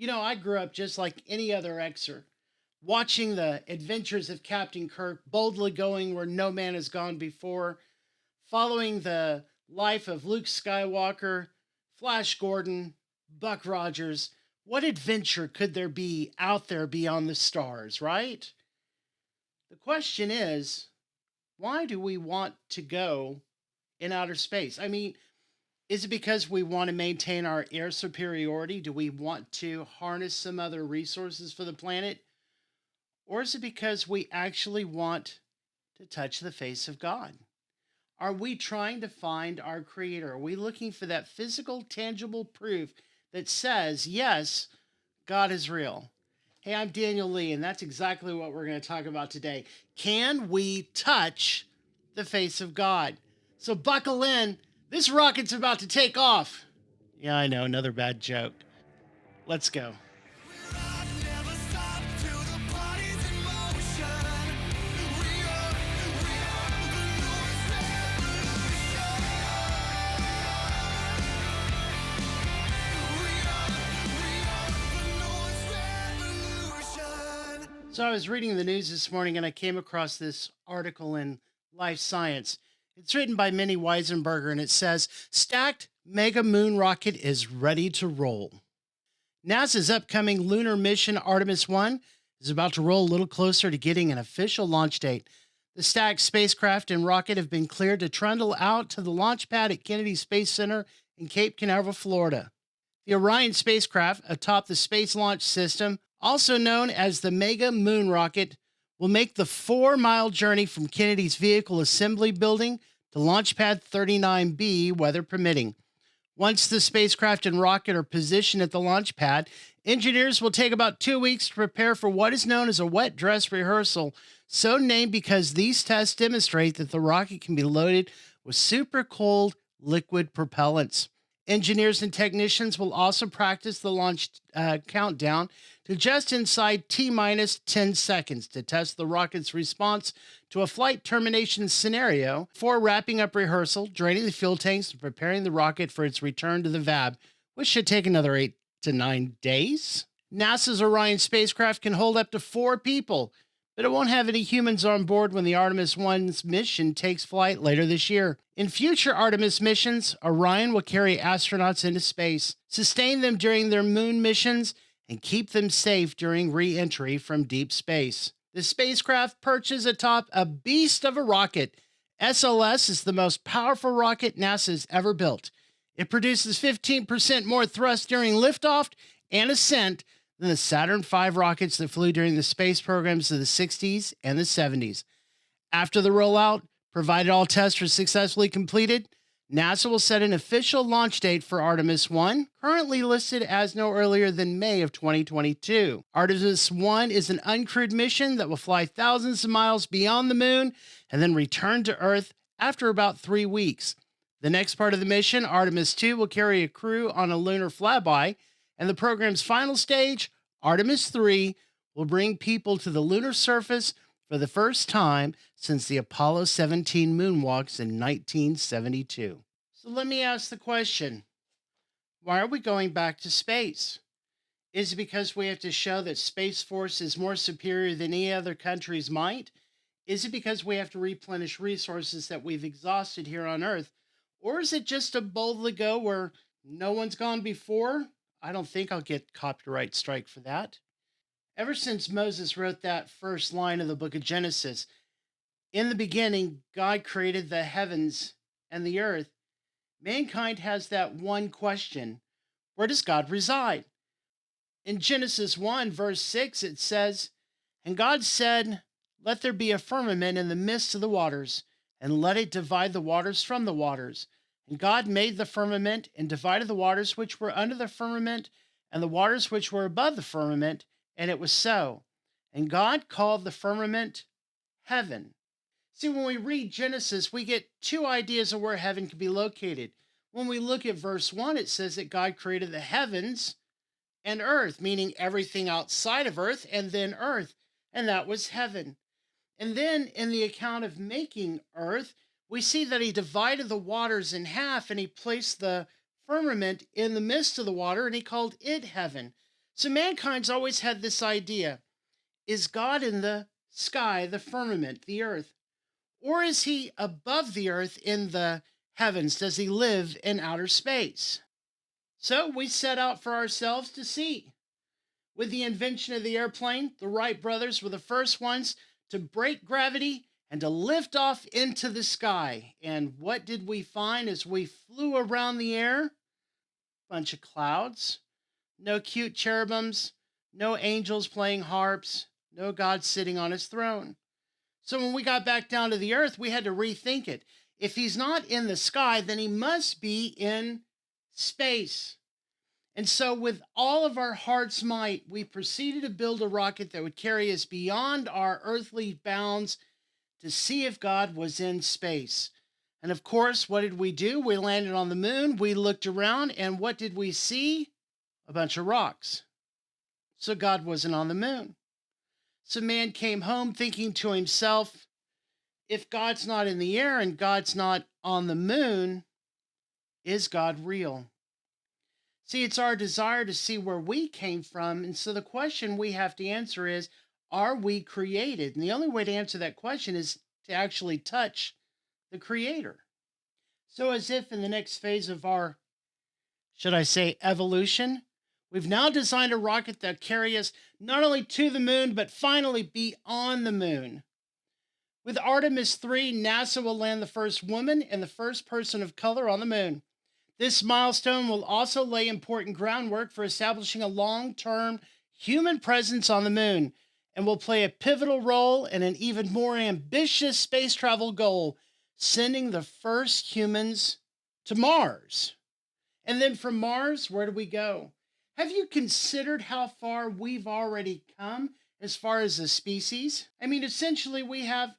I grew up just like any other Xer, watching the adventures of Captain Kirk, boldly going where no man has gone before, following the life of Luke Skywalker, Flash Gordon, Buck Rogers. What adventure could there be out there beyond the stars, right? The question is, why do we want to go in outer space? I mean, is it because we want to maintain our air superiority? Do we want to harness some other resources for the planet? Or is it because we actually want to touch the face of God? Are we trying to find our creator? Are we looking for that physical, tangible proof that says, yes, God is real? Hey, I'm Daniel Lee, and that's exactly what we're going to talk about today. Can we touch the face of God? So buckle in. This rocket's about to take off. Yeah, I know, another bad joke. Let's go. So I was reading the news this morning and I came across this article in Life Science. It's written by Minnie Weisenberger and it says, Stacked Mega Moon Rocket is ready to roll. NASA's upcoming lunar mission Artemis 1 is about to roll a little closer to getting an official launch date. The stacked spacecraft and rocket have been cleared to trundle out to the launch pad at Kennedy Space Center in Cape Canaveral, Florida. The Orion spacecraft atop the Space Launch System, also known as the Mega Moon Rocket, will make the 4-mile journey from Kennedy's Vehicle Assembly Building to Launch Pad 39B, weather permitting. Once the spacecraft and rocket are positioned at the launch pad, engineers will take about 2 weeks to prepare for what is known as a wet dress rehearsal, so named because these tests demonstrate that the rocket can be loaded with super cold liquid propellants. Engineers and technicians will also practice the launch countdown to just inside T-minus 10 seconds to test the rocket's response to a flight termination scenario before wrapping up rehearsal, draining the fuel tanks, and preparing the rocket for its return to the VAB, which should take another 8 to 9 days. NASA's Orion spacecraft can hold up to 4 people, but it won't have any humans on board when the Artemis 1's mission takes flight later this year. In future Artemis missions, Orion will carry astronauts into space, sustain them during their moon missions, and keep them safe during re-entry from deep space. The spacecraft perches atop a beast of a rocket. SLS is the most powerful rocket NASA's ever built. It produces 15% more thrust during liftoff and ascent than the Saturn V rockets that flew during the space programs of the 60s and the 70s. After the rollout, provided all tests are successfully completed, NASA will set an official launch date for Artemis 1, currently listed as no earlier than May of 2022. Artemis 1 is an uncrewed mission that will fly thousands of miles beyond the moon and then return to Earth after about 3 weeks. The next part of the mission, Artemis 2, will carry a crew on a lunar flyby, and the program's final stage, Artemis 3, will bring people to the lunar surface for the first time since the Apollo 17 moonwalks in 1972. So let me ask the question, why are we going back to space? Is it because we have to show that Space Force is more superior than any other country's might? Is it because we have to replenish resources that we've exhausted here on Earth? Or is it just to boldly go where no one's gone before? I don't think I'll get copyright strike for that. Ever since Moses wrote that first line of the book of Genesis, in the beginning, God created the heavens and the earth. Mankind has that one question: where does God reside? In Genesis 1, verse 6, it says, And God said, Let there be a firmament in the midst of the waters, and let it divide the waters from the waters. And God made the firmament and divided the waters which were under the firmament and the waters which were above the firmament, and it was so. And God called the firmament heaven. See, when we read Genesis, we get 2 ideas of where heaven can be located. When we look at verse 1, it says that God created the heavens and earth, meaning everything outside of earth and then earth, and that was heaven. And then in the account of making earth, we see that he divided the waters in half and he placed the firmament in the midst of the water and he called it heaven. So mankind's always had this idea: is God in the sky, the firmament, the earth? Or is he above the earth in the heavens? Does he live in outer space? So we set out for ourselves to see. With the invention of the airplane, the Wright brothers were the first ones to break gravity and to lift off into the sky. And what did we find as we flew around the air? Bunch of clouds, no cute cherubims, no angels playing harps, no God sitting on his throne. So when we got back down to the earth, we had to rethink it. If he's not in the sky, then he must be in space. And so, with all of our heart's might, we proceeded to build a rocket that would carry us beyond our earthly bounds to see if God was in space. And of course, what did we do? We landed on the moon, we looked around, and what did we see? A bunch of rocks. So, God wasn't on the moon. So, man came home thinking to himself, if God's not in the air and God's not on the moon, is God real? See, it's our desire to see where we came from. And so the question we have to answer is, are we created? And the only way to answer that question is to actually touch the Creator. So, as if in the next phase of our, should I say, evolution, we've now designed a rocket that carry us not only to the moon, but finally beyond the moon. With Artemis 3, NASA will land the first woman and the first person of color on the moon. This milestone will also lay important groundwork for establishing a long-term human presence on the moon and will play a pivotal role in an even more ambitious space travel goal, sending the first humans to Mars. And then from Mars, where do we go? Have you considered how far we've already come as far as a species? I mean, essentially, we have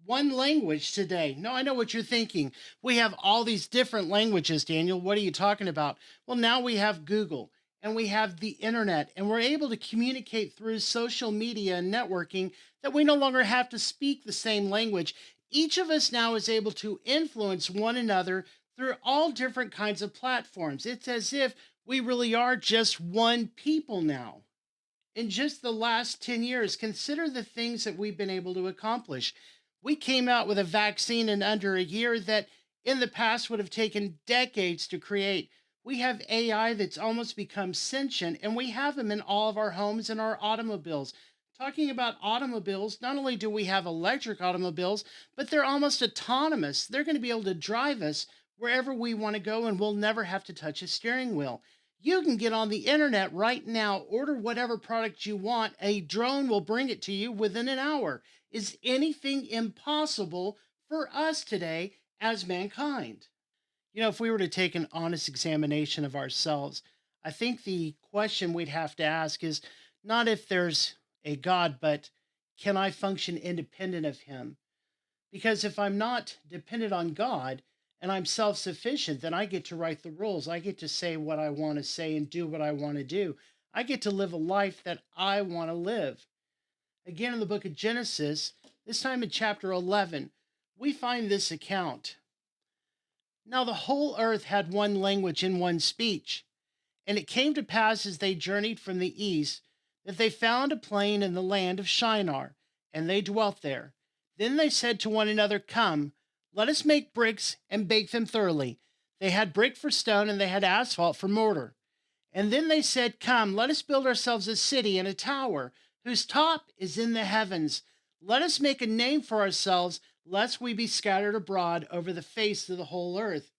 one language today. No, I know what you're thinking. We have all these different languages, Daniel. What are you talking about? Well, now we have Google and we have the internet, and we're able to communicate through social media and networking that we no longer have to speak the same language. Each of us now is able to influence one another through all different kinds of platforms. It's as if we really are just one people now. In just the last 10 years, consider the things that we've been able to accomplish. We came out with a vaccine in under a year that in the past would have taken decades to create. We have AI that's almost become sentient, and we have them in all of our homes and our automobiles. Talking about automobiles, not only do we have electric automobiles, but they're almost autonomous. They're going to be able to drive us wherever we want to go, and we'll never have to touch a steering wheel. You can get on the internet right now, order whatever product you want. A drone will bring it to you within an hour. Is anything impossible for us today as mankind? If we were to take an honest examination of ourselves, I think the question we'd have to ask is not if there's a God, but can I function independent of Him? Because if I'm not dependent on God and I'm self sufficient, then I get to write the rules. I get to say what I want to say and do what I want to do. I get to live a life that I want to live. Again, in the book of Genesis, this time in chapter 11, we find this account. Now the whole earth had one language and one speech. And it came to pass as they journeyed from the east that they found a plain in the land of Shinar, and they dwelt there. Then they said to one another, come, let us make bricks and bake them thoroughly. They had brick for stone, and they had asphalt for mortar. And then they said, come, let us build ourselves a city and a tower, whose top is in the heavens. Let us make a name for ourselves, lest we be scattered abroad over the face of the whole earth.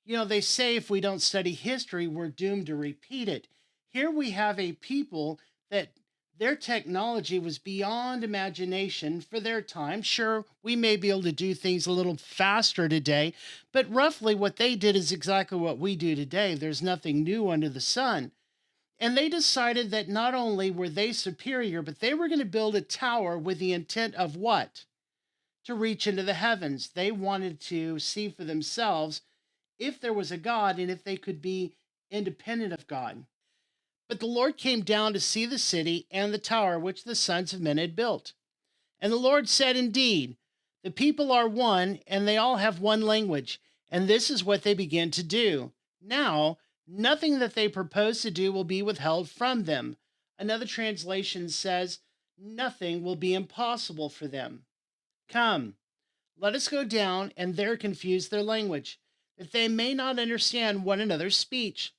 They say if we don't study history, we're doomed to repeat it. Here we have a people that their technology was beyond imagination for their time. Sure, we may be able to do things a little faster today, but roughly what they did is exactly what we do today. There's nothing new under the sun. And they decided that not only were they superior, but they were going to build a tower with the intent of what? To reach into the heavens. They wanted to see for themselves if there was a God and if they could be independent of God. But the Lord came down to see the city and the tower which the sons of men had built. And the Lord said, indeed, the people are one, and they all have one language, and this is what they begin to do. Now, nothing that they propose to do will be withheld from them. Another translation says, nothing will be impossible for them. Come, let us go down and there confuse their language, that they may not understand one another's speech.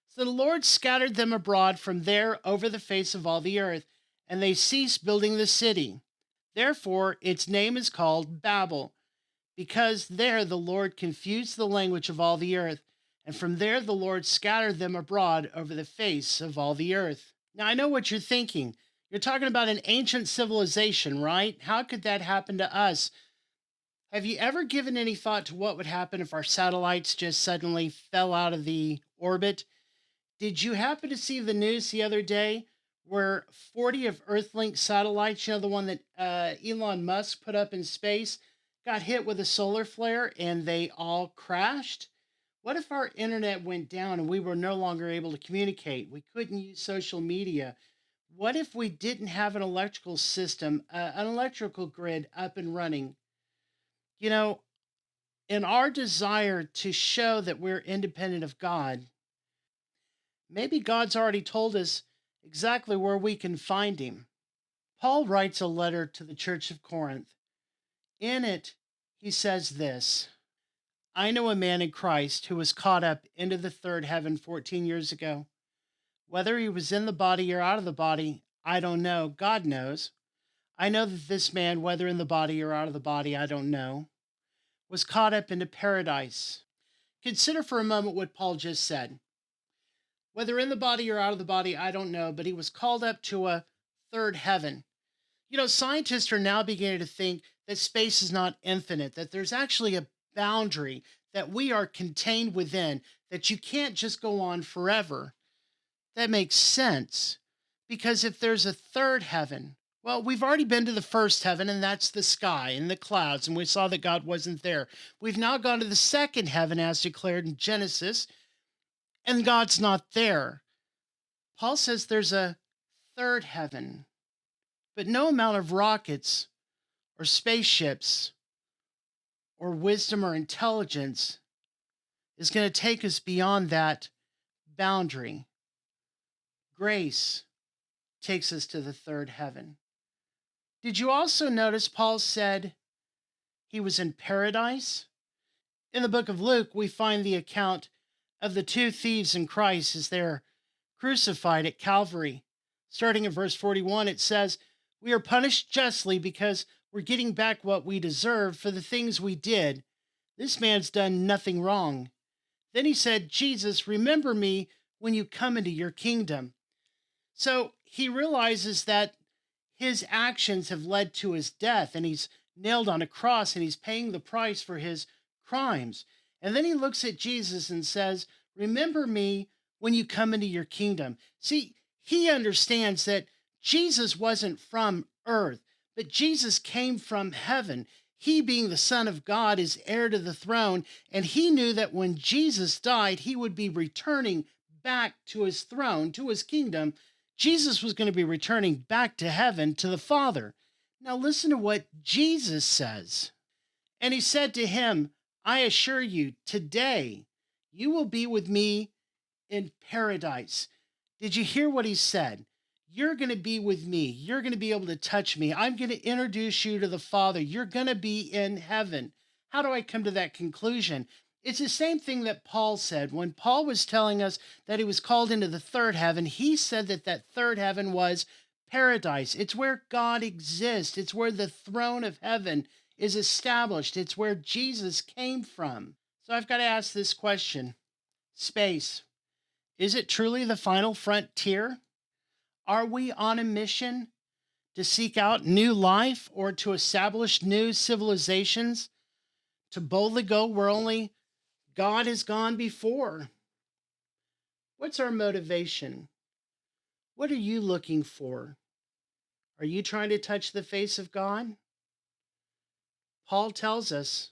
So the Lord scattered them abroad from there over the face of all the earth, and they ceased building the city. Therefore, its name is called Babel, because there the Lord confused the language of all the earth, and from there the Lord scattered them abroad over the face of all the earth. Now, I know what you're thinking. You're talking about an ancient civilization, right? How could that happen to us? Have you ever given any thought to what would happen if our satellites just suddenly fell out of the orbit? Did you happen to see the news the other day where 40 of Earthlink satellites, the one that Elon Musk put up in space, got hit with a solar flare and they all crashed? What if our internet went down and we were no longer able to communicate? We couldn't use social media. What if we didn't have an electrical system, an electrical grid up and running? You know, in our desire to show that we're independent of God, maybe God's already told us exactly where we can find him. Paul writes a letter to the church of Corinth. In it, he says this: I know a man in Christ who was caught up into the third heaven 14 years ago. Whether he was in the body or out of the body, I don't know. God knows. I know that this man, whether in the body or out of the body, I don't know, was caught up into paradise. Consider for a moment what Paul just said. Whether in the body or out of the body, I don't know, but he was called up to a third heaven. Scientists are now beginning to think that space is not infinite, that there's actually a boundary that we are contained within, that you can't just go on forever. That makes sense, because if there's a third heaven, well, we've already been to the first heaven, and that's the sky and the clouds, and we saw that God wasn't there. We've now gone to the second heaven, as declared in Genesis, and God's not there. Paul says there's a third heaven, but no amount of rockets or spaceships or wisdom or intelligence is going to take us beyond that boundary. Grace takes us to the third heaven. Did you also notice Paul said he was in paradise? In the book of Luke, we find the account of the two thieves in Christ as they're crucified at Calvary. Starting at verse 41, it says, we are punished justly because we're getting back what we deserve for the things we did. This man's done nothing wrong. Then he said, Jesus, remember me when you come into your kingdom. So he realizes that his actions have led to his death, and he's nailed on a cross, and he's paying the price for his crimes. And then he looks at Jesus and says, remember me when you come into your kingdom. See, he understands that Jesus wasn't from earth, but Jesus came from heaven. He, being the Son of God, is heir to the throne, and he knew that when Jesus died, he would be returning back to his throne, to his kingdom. Jesus was going to be returning back to heaven, to the Father. Now listen to what Jesus says. And he said to him, I assure you, today you will be with me in paradise. Did you hear what he said? You're going to be with me. You're going to be able to touch me. I'm going to introduce you to the Father. You're going to be in heaven. How do I come to that conclusion? It's the same thing that Paul said. When Paul was telling us that he was called into the third heaven, he said that that third heaven was paradise. It's where God exists. It's where the throne of heaven is established. It's where Jesus came from. So I've got to ask this question. Space. Is it truly the final frontier? Are we on a mission to seek out new life or to establish new civilizations, to boldly go where only God has gone before? What's our motivation? What are you looking for? Are you trying to touch the face of God? Paul tells us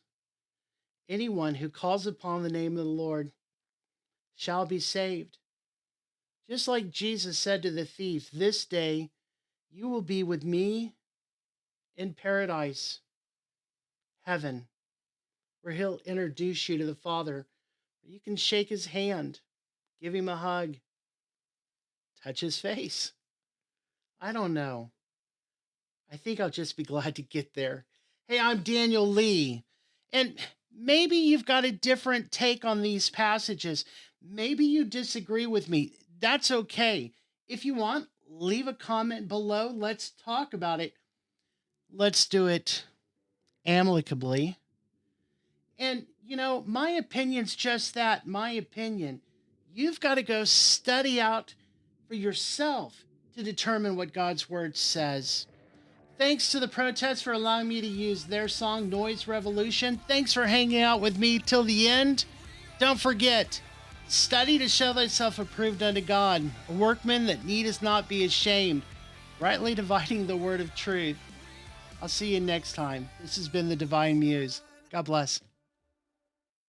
anyone who calls upon the name of the Lord shall be saved. Just like Jesus said to the thief, this day you will be with me in paradise, heaven, where he'll introduce you to the Father. You can shake his hand, give him a hug, touch his face. I don't know. I think I'll just be glad to get there. Hey, I'm Daniel Lee. And maybe you've got a different take on these passages. Maybe you disagree with me. That's okay. If you want, leave a comment below. Let's talk about it. Let's do it amicably. And, my opinion's just that, my opinion. You've got to go study out for yourself to determine what God's word says. Thanks to the protests for allowing me to use their song Noise Revolution. Thanks for hanging out with me till the end. Don't forget, study to show thyself approved unto God, a workman that needeth not be ashamed, rightly dividing the word of truth. I'll see you next time. This has been the Divine Muse. God bless.